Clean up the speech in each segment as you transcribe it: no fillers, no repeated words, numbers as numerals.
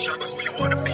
Shaka, who you wanna be?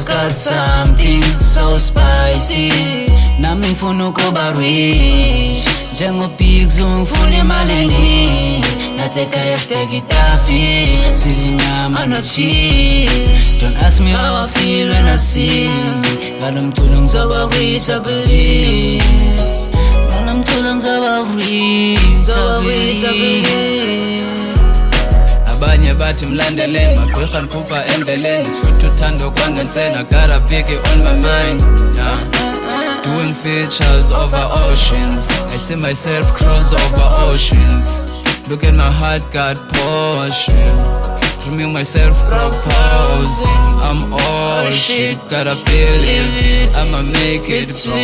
Got something so spicy nami ngifuna ukuba rich njengopigs ungifuna emalini natekhaya steak itafi sizinyama no cheese. Don't ask me how I feel when I see ngalo mculo ngizoba rich I believe ngalo mculo ngizoba rich I believe. Abanye bathi mlandeleni magqwirha ndikhupha endleleni futhi uthando kwangensena got a biggie on my mind, yeah. Doing features over oceans, I see myself cross over oceans. Look at my heart got portion, dreaming myself proposing. I'm all shit, gotta believe I'ma make it bro.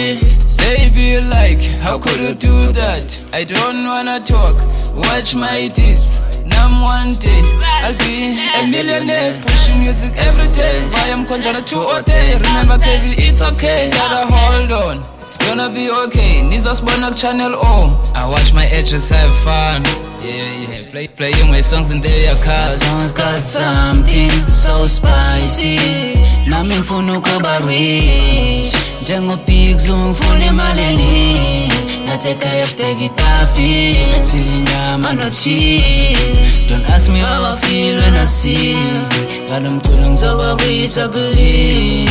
They be like, how could you do that? I don't wanna talk, watch my deeds. Nam one day, I'll be a millionaire. Pushing music every day. Via Mkonjana 2 all day. Remember KV, it's okay. Gotta hold on, it's gonna be okay. Nizos Bonak Channel O. I watch my edges have fun. Yeah, playing my songs in their cars. My songs got something so spicy nami ngifuna ukuba rich njengopigs ungifuna emalini natekhaya steak itafi sizinyama no cheese. Don't ask me how I feel when I see ngalo mculo ngizoba rich I believe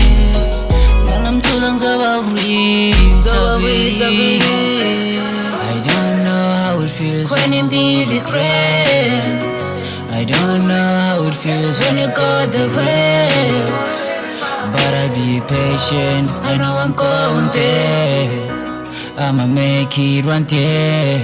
ngalo mculo ngizoba rich I believe. I don't know how it feels when indeed it rains. I don't know how it feels when you got the rest. But I'll be patient, I know I'm going there. I'ma make it one day.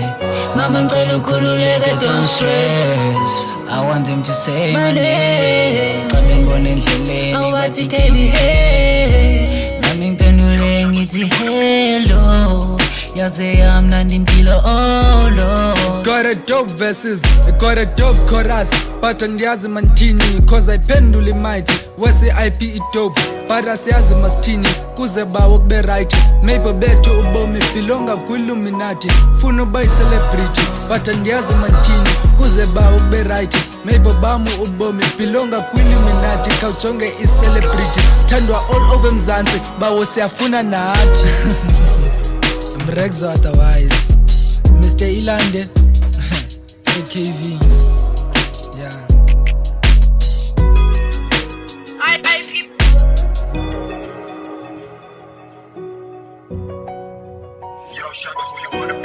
Mama ngicela ukhululeke, don't stress. I want them to say my name. Nami ngibona endleleni bathi KBA. Nami ngiphendule ngithi hello. Yaze yamnandi impilo oh Lord. Got a dope verses, I got a dope chorus. But andiyazi mantini, cause I pendule mighty. Wese IP it dope, but asiyazi mastini. Kuze bawo kube right, maybe bethu ubomi bilonga kwi-Illuminati. Funa uba celebrity, but andiyazi mantini. Kuze bawo kube right, maybe bami ubomi bilonga kwi-Illuminati. Khawujonge i-celebrity, sithandwa all over Mzansi, bawo siyafuna nathi. Mrexo otherwise, Mr. Ilande, KV, yeah. Yo, Shaka, who you wanna be?